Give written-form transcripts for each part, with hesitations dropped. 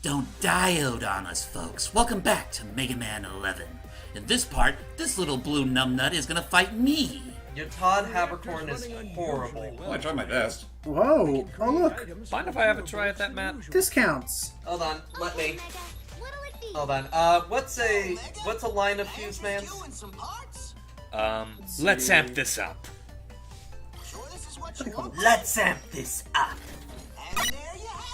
Don't diode on us, folks. Welcome back to Mega Man 11. In this part, this little blue numbnut is gonna fight me. Your Todd Habercorn is horrible. Well, I tried my best. Whoa! Oh look! Mind if I have a try at that, Matt? Discounts! Hold on, let me. Hold on. What's a line of fuse mans? Let's amp this up. Let's amp this up.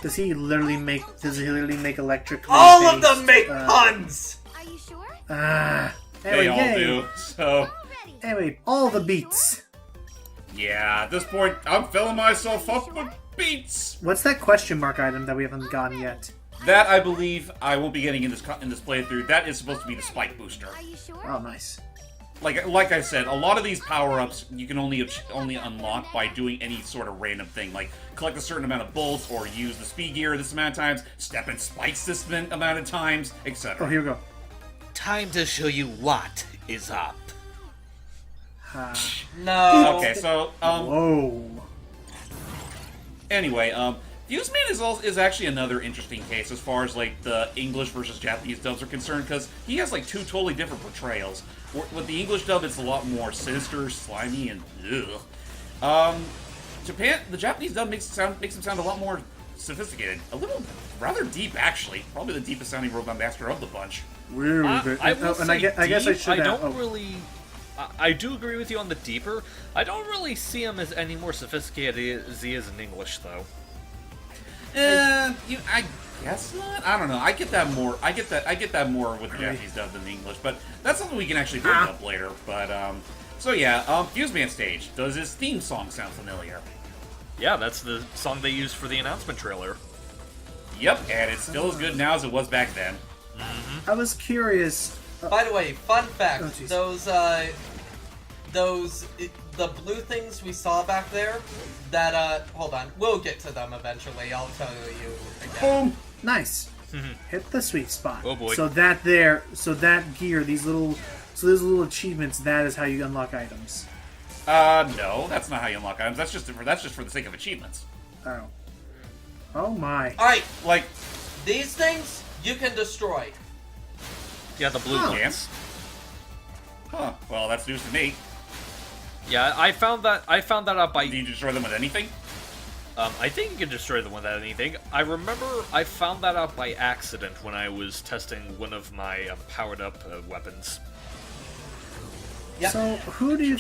Does he literally make electric? All of them make puns. Are you sure? Anyway, They all yay. do. So, Anyway, all the beats. yeah, at this point, I'm filling myself up with beats. What's that question mark item that we haven't gotten yet? That, I believe, I won't be getting in this playthrough. That is supposed to be the spike booster. Are you sure? Oh, nice. Like I said, a lot of these power-ups you can only unlock by doing any sort of random thing, like collect a certain amount of bolts, or use the speed gear this amount of times, step in spikes this amount of times, Oh, etc. here we go. Time to show you what is up. No. Okay, so Whoa. anyway, Fuse Man is actually another interesting case as far as like the English versus Japanese dubs are concerned, because he has like two totally different portrayals. With the English dub, it's a lot more sinister, slimy, and ugh. The Japanese dub makes him sound a lot more sophisticated, a little rather deep actually, probably the deepest sounding robot master of the bunch. Really? I will say I guess I deep, should. I don't really. I do agree with you on the deeper. I don't really see him as any more sophisticated as he is in English, though. I guess not. I don't know. I get that more. I get that more with the Japanese dub than the English, but that's something we can actually bring up later. But so yeah, Fuse Man stage. Does his theme song sound familiar? Yeah, that's the song they used for the announcement trailer. Yep, and it's still as good now as it was back then. I was curious. By the way, fun fact: Oh, jeez. the blue things we saw back there. That hold on, we'll get to them eventually. I'll tell you again. Boom. Nice. Hit the sweet spot. Oh, boy. So that gear, those little achievements, that is how you unlock items. No, that's not how you unlock items. That's just for the sake of achievements. Oh. Oh my. All right, Like, these things you can destroy. Yeah, the blue Huh. ones. huh? Well, that's news to me. Yeah, I found that out by. Do you destroy them with anything? I think you can destroy them without anything. I remember I found that out by accident when I was testing one of my powered-up weapons. Yep. So who do you?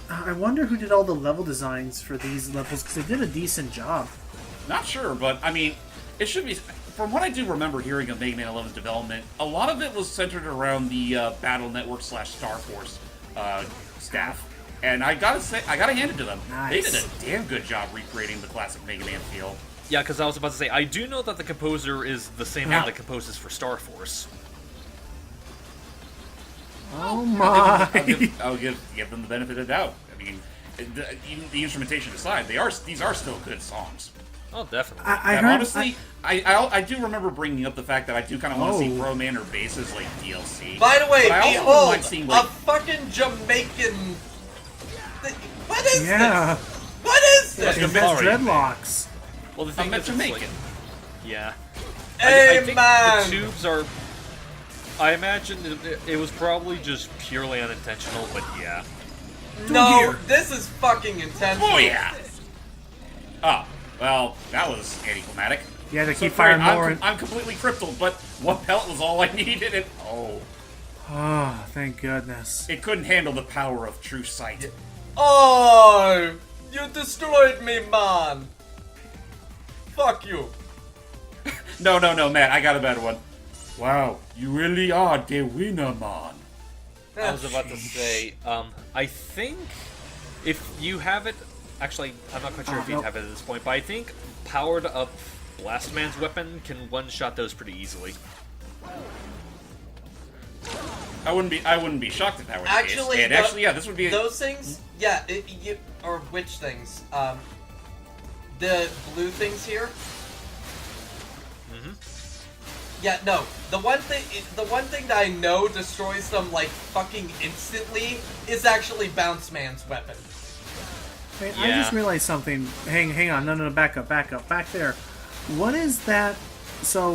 I wonder who did all the level designs for these levels, because they did a decent job. Not sure, but I mean, it should be. From what I do remember hearing of Mega Man 11's development, a lot of it was centered around the Battle Network / Star Force staff. And I gotta hand it to them. Nice. They did a damn good job recreating the classic Mega Man feel. Yeah, because I was about to say, I do know that the composer is the same one that composes for Star Force. Oh my! I'll give them the benefit of the doubt. I mean, even the instrumentation aside, these are still good songs. Oh, definitely. I And heard. honestly, I do remember bringing up the fact that I do kind of want to see Oh. Pro Man or Bass as like DLC. By the way, But I also behold, wouldn't mind seeing, like, a fucking Jamaican. What is Yeah. this? What is this? Like a It has Sorry. dreadlocks. Well, the thing I'm is, Jamaican. it's like, yeah. Hey, I think man. the tubes are. I imagine it was probably just purely unintentional, but yeah. No, here. this is fucking intentional. Oh yeah. Oh well, that was anticlimactic. You had to So keep great, firing more. I'm completely crippled, but one pellet was all I needed. And Oh, thank goodness. it couldn't handle the power of true sight. Oh, you destroyed me, man. Fuck you. No, Matt, I got a better one. Wow, you really are the winner, man. I was about to say, I think if you have it, actually, I'm not quite sure if you nope. have it at this point, but I think powered up Blast Man's weapon can one-shot those pretty easily. I wouldn't be shocked if that were the Actually, case. And actually, yeah, this would be those things. Yeah, or which things? The blue things here. Yeah, no. The one thing that I know destroys them like fucking instantly is actually Bounce Man's weapon. Wait, I Yeah. just realized something. Hang on. No, back up. Back there. What is that So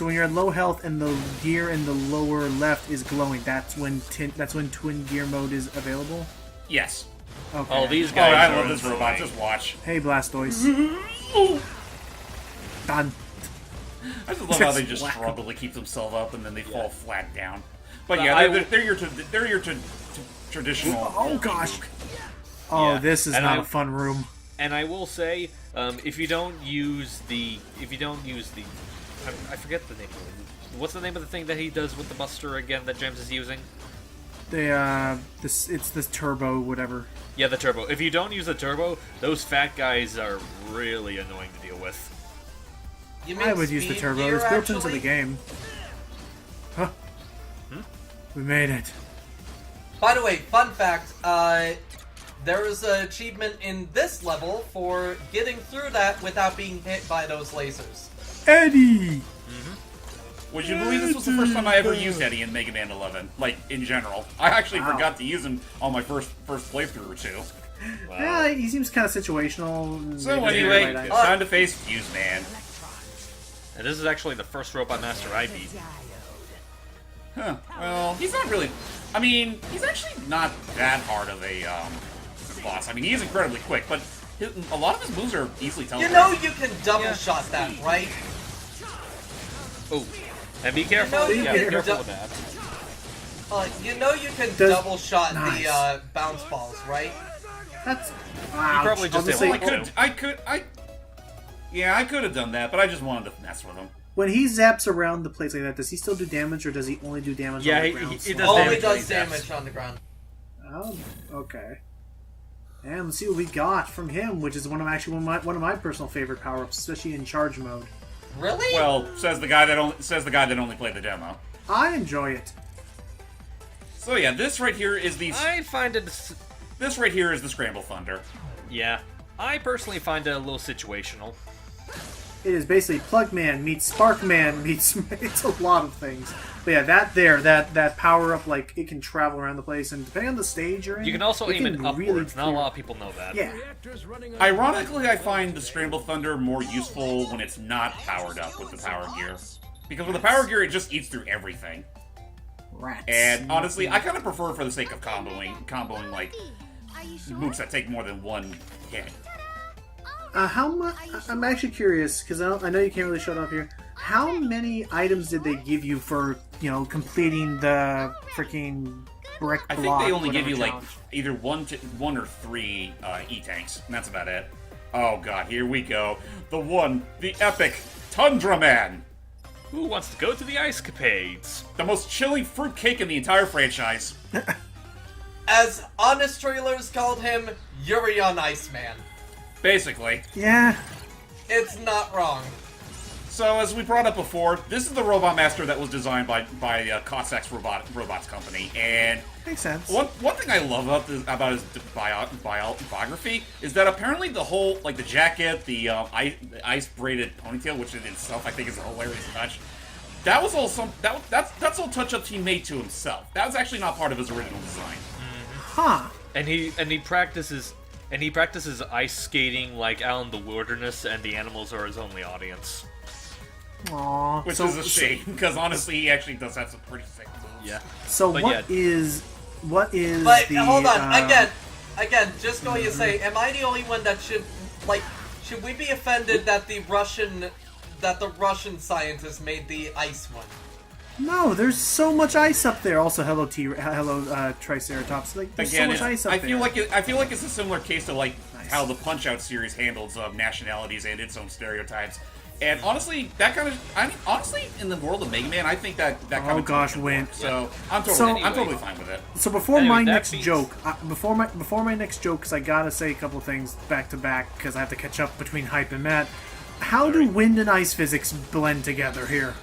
when you're at low health and the gear in the lower left is glowing, that's when twin gear mode is available. Yes. Okay. Oh, these Oh, guys I are love this robot. annoying. Just watch. Hey, Blastoise. Done. I just love how they Just just whack 'em. struggle to keep themselves up and then they fall flat down. But But yeah, they're your traditional. Oh gosh. Oh, Yeah. this is And not I- a fun room. And I will say, if you don't use the, I forget the name of it. What's the name of the thing that he does with the Buster again that James is using? It's this turbo whatever. Yeah, the turbo. If you don't use the turbo, those fat guys are really annoying to deal with. You mean I would use the speed turbo. gear, It's built into actually? the game. Huh? We made it. By the way, fun fact, there is an achievement in this level for getting through that without being hit by those lasers. Eddie. Would you believe this was the first time I ever used Eddie in Mega Man 11? Like, in general. I actually Wow. forgot to use him on my first playthrough or two. Yeah, he seems kind of situational. So Maybe anyway, the right it's eye. time to face Fuse Man. And this is actually the first Robot Master I beat. Huh. Well, he's not really... I mean, he's actually not that hard of a boss. I mean, he is incredibly quick, but a lot of his moves are easily teleported. You know you can double shot that, right? Oh, and be careful. You know you yeah, can be careful du- with that. You know you can Does- double shot Nice. the bounce balls, right? That's. probably I'll just say, didn't Yeah, I could have done that, but I just wanted to mess with him. when he zaps around the place like that, does he still do damage, or does he only do damage Yeah, on the he ground? does slowly? Only damage when does he zaps. damage on the ground. Oh, okay. And let's see what we got from him, which is one of my personal favorite power-ups, especially in charge mode. Really? Well, says the guy that only played the demo. I enjoy it. So yeah, this right here is the I find it. this right here is the Scramble Thunder. Yeah, I personally find it a little situational. It is basically Plugman meets Sparkman meets it's a lot of things. But yeah, that power up, like it can travel around the place, and depending on the stage you're in, You can also aim it can upwards. really Not a lot of people know that. Yeah, Ironically, I find the Scramble Thunder more useful when it's not powered up with the power gear. Because with the power gear, it just eats through everything. rats. And honestly, I kind of prefer for the sake of comboing like moves that take more than one hit. How much? I'm actually curious because I know you can't really show it up here. How many items did they give you for completing the freaking brick block? I think they only give whatever you like challenge? either one or three E-tanks, and that's about it. Oh god, here we go. The epic Tundra Man! Who wants to go to the Ice Capades? The most chilly fruitcake in the entire franchise. As Honest Trailers called him, Yuri on Iceman. Basically. Yeah. It's not wrong. So, as we brought up before, this is the Robot Master that was designed by Cossack's Robots Company, and Makes sense. one thing I love about his biography is that apparently the whole, like the jacket, the ice braided ponytail, which in itself I think is a hilarious touch. That was all that's all touch-ups he made to himself. That was actually not part of his original design. Huh. And he practices ice skating like out in the wilderness, and the animals are his only audience. Aww. Which is a shame, because honestly, he actually does have some pretty sick moves. Yeah. So But what is But the? hold on, again, just going to say, am I the only one that should we be offended that the Russian scientists made the ice one? No, there's so much ice up there. Also, hello Triceratops. Like, there's Again, so much ice up I there. feel like it's a similar case to like Nice. how the Punch Out series handles nationalities and its own stereotypes. And honestly, honestly, in the world of Mega Man, I think that kind Oh of gosh, can Win. work. So I'm Anyway. totally fine with it. So before Anyway, my that next beats- joke, before my next joke, because I gotta say a couple of things back to back because I have to catch up between Hype and Matt. How do wind and ice physics blend together here?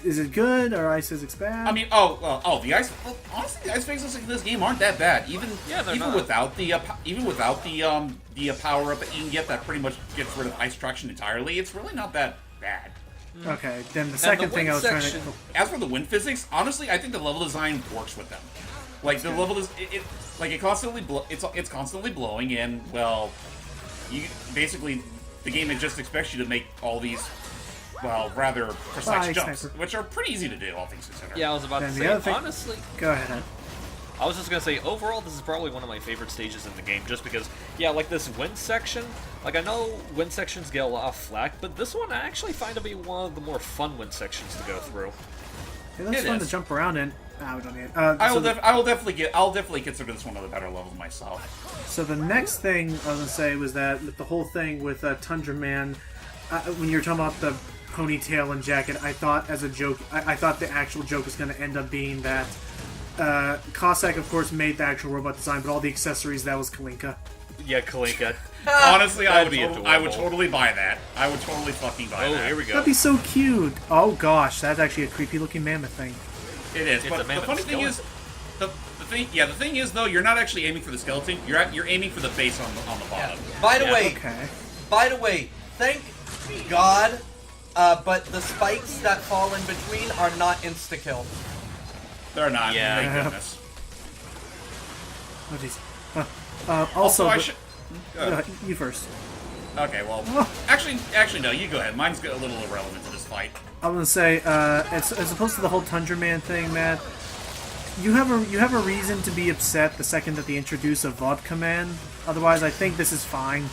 Is it good or ice physics bad? I mean, the ice. Well, honestly, the ice physics in this game aren't that bad. Even they're even not. without the power up that you can get that pretty much gets rid of ice traction entirely. It's really not that bad. okay, then the second thing wind I was trying to. section- As for the wind physics, honestly, I think the level design works with them. Like the level is it's constantly blowing, and well, you basically the game just expects you to make all these, well, rather precise Bye, jumps, sniper. which are pretty easy to do, all things considered. Yeah, I was about to And the say, other thing- honestly, Go ahead. I was just gonna say, overall, this is probably one of my favorite stages in the game, just because, yeah, like this wind section, like I know wind sections get a lot of flack, but this one I actually find to be one of the more fun wind sections to go through. Hey, that's It fun is. to jump around in. We don't need it. I'll definitely consider this one of the better levels myself. So the next thing I was gonna say was that with the whole thing with Tundra Man, when you were talking about the ponytail and jacket, I thought as a joke, I thought the actual joke was gonna end up being that Cossack, of course, made the actual robot design, but all the accessories, that was Kalinka. Yeah, Kalinka. Honestly, I That'd be would adorable. totally buy that. I would totally fucking buy Oh, that. here we go. That'd be so cute. Oh gosh, that's actually a creepy looking mammoth thing. It is, It's but a the mammoth funny thing is, the thing is though, you're not actually aiming for the skeleton. You're aiming for the base on the bottom. By the Yeah. way, Okay. thank God, but the spikes that fall in between are not insta-kill. They're not. Yeah. Thank goodness. Oh jeez. Also, I but- should. you first. Okay, well, actually, no. You go ahead. Mine's a little irrelevant to this fight. I was gonna say, as opposed to the whole Tundra Man thing, Matt, you have a reason to be upset the second that they introduce a vodka man. Otherwise, I think this is fine.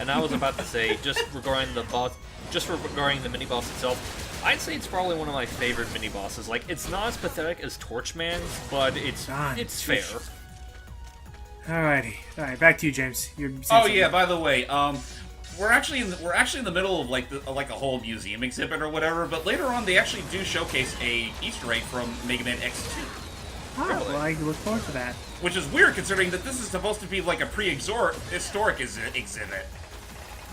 And I was about to say, just regarding the mini boss itself, I'd say it's probably one of my favorite mini bosses. Like, it's not as pathetic as Torchman's, but it's God, fair. Alrighty, all right, back to you, James. You're saying Oh something. yeah. By the way, we're actually in the middle of like a whole museum exhibit or whatever. But later on, they actually do showcase a Easter egg from Mega Man X2. Oh, well, I look forward to that. Which is weird, considering that this is supposed to be like a prehistoric exhibit.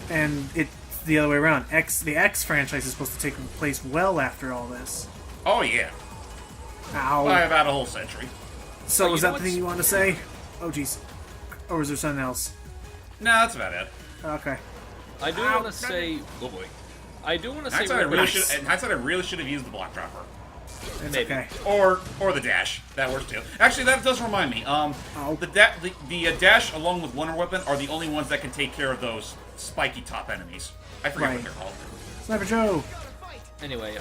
And it's the other way around. The X franchise is supposed to take place well after all this. Oh yeah, Ow. by about a whole century. So Well, was you know that the thing you wanted to say? Oh jeez. Or is there something else? No, that's about it. Okay. I do want to say, oh boy, I do want to say, Hindsight, I real really quick- should. In hindsight, I really should have used the block dropper, It's Maybe. okay. or the dash. That works too. Actually, that does remind me. The dash along with Wonder Weapon are the only ones that can take care of those spiky top enemies. I forget Right. what they're called. Sniper Joe! Anyway,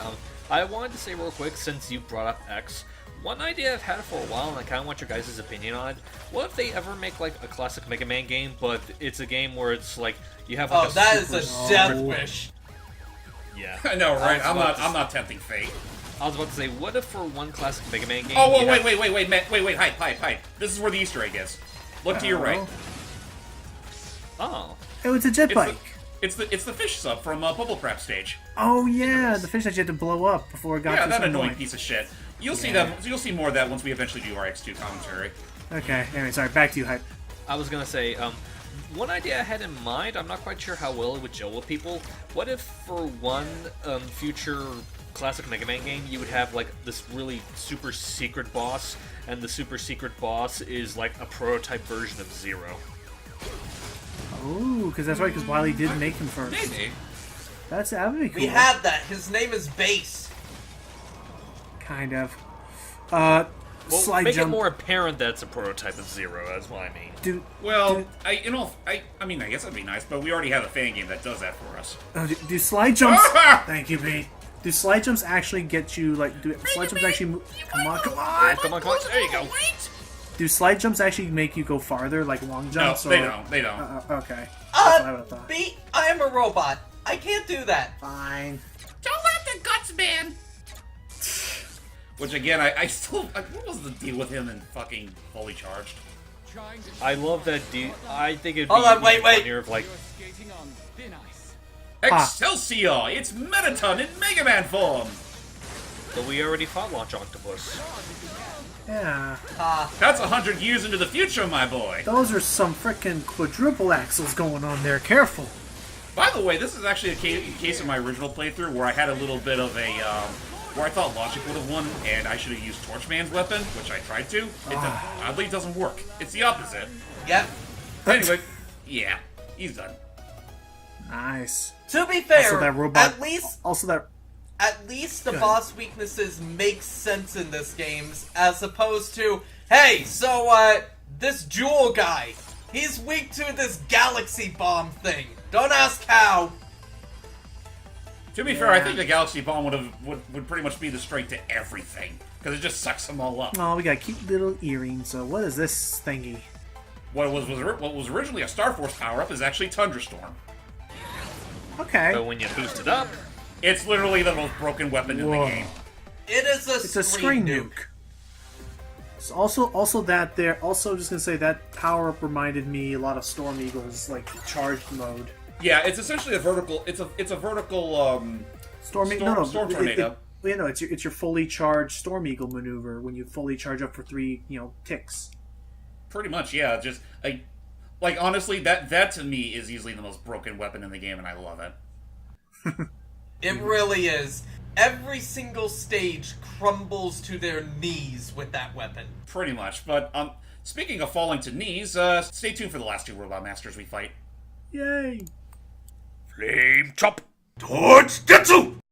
I wanted to say real quick, since you brought up X, one idea I've had for a while, and I kind of want your guys' opinion on it. What if they ever make like a classic Mega Man game, but it's a game where it's like you have like Oh, that is super a death wish. Yeah. I know, right? I was about to I'm not tempting fate. I was about to say, what if for one classic Mega Man game? Oh, you wait, have- wait, hype. This is where the Easter egg is. Look to your right. Oh. Oh, it's a jet It's bike! It's the fish sub from Bubble Crab stage. Oh yeah, the fish that you had to blow up before it got Yeah, to that some annoying point. piece of shit. You'll see Yeah. that. You'll see more of that once we eventually do our X2 commentary. Okay, anyway, sorry, back to you, Hype. I was gonna say, one idea I had in mind, I'm not quite sure how well it would gel with people. What if for one future classic Mega Man game, you would have like this really super secret boss, and the super secret boss is like a prototype version of Zero. Ooh, because that's right, because Wily did make him first. Maybe. That would be cool. We have that. His name is Base. Kind of. Well, Slide make jump. it more apparent that it's a prototype of Zero, that's what I mean. Well, I mean, I guess that'd be nice, but we already have a fan game that does that for us. Do slide jumps... Thank you, Pete. Do slide jumps actually get you, like, do slide jumps actually move... Come on! Come on, there you go. Do slide jumps actually make you go farther, like long No, jumps? they or... don't. They don't. Okay. That's what I would have thought. B, I am a robot. I can't do that. Fine. Don't let the guts man. Which again, I still. What was the deal with him and fucking fully charged? I love that. I think it'd be Hold on, wait, even wait. funnier if like Excelsior! It's Mettaton in Mega Man form. but we already fought Launch Octopus. Yeah. That's 100 years into the future, my boy. Those are some frickin' quadruple axles going on there. Careful. By the way, this is actually a case of my original playthrough where I had a little bit of a, where I thought Logic would have won, and I should have used Torchman's weapon, which I tried to. Oddly, it doesn't work. It's the opposite. Yep. Anyway, yeah, he's done. Nice. To be fair, Also, that robot. at least the Good. boss weaknesses make sense in this game, as opposed to, hey, so, this Jewel guy, He's weak to this galaxy bomb thing. Don't ask how. To be fair, I think the Galaxy Bomb would pretty much be the straight to everything, because it just sucks them all up. Oh, we got cute little earrings. So what is this thingy? What was originally a Star Force power-up is actually Tundrastorm. Okay. But when you boost it up, It's literally the most broken weapon in the game. It is It's a screen nuke. It's also that there. Also, just gonna say that power up reminded me a lot of Storm Eagle's like charged mode. Yeah, it's essentially a vertical. It's a vertical. Storm tornado. It's your fully charged Storm Eagle maneuver when you fully charge up for 3 ticks. Pretty much, yeah. Just like honestly, that to me is easily the most broken weapon in the game, and I love it. It really is. Every single stage crumbles to their knees with that weapon. Pretty much. But speaking of falling to knees, stay tuned for the last 2 Robot Masters we fight. Yay! Flame Chop! Torch Getsu!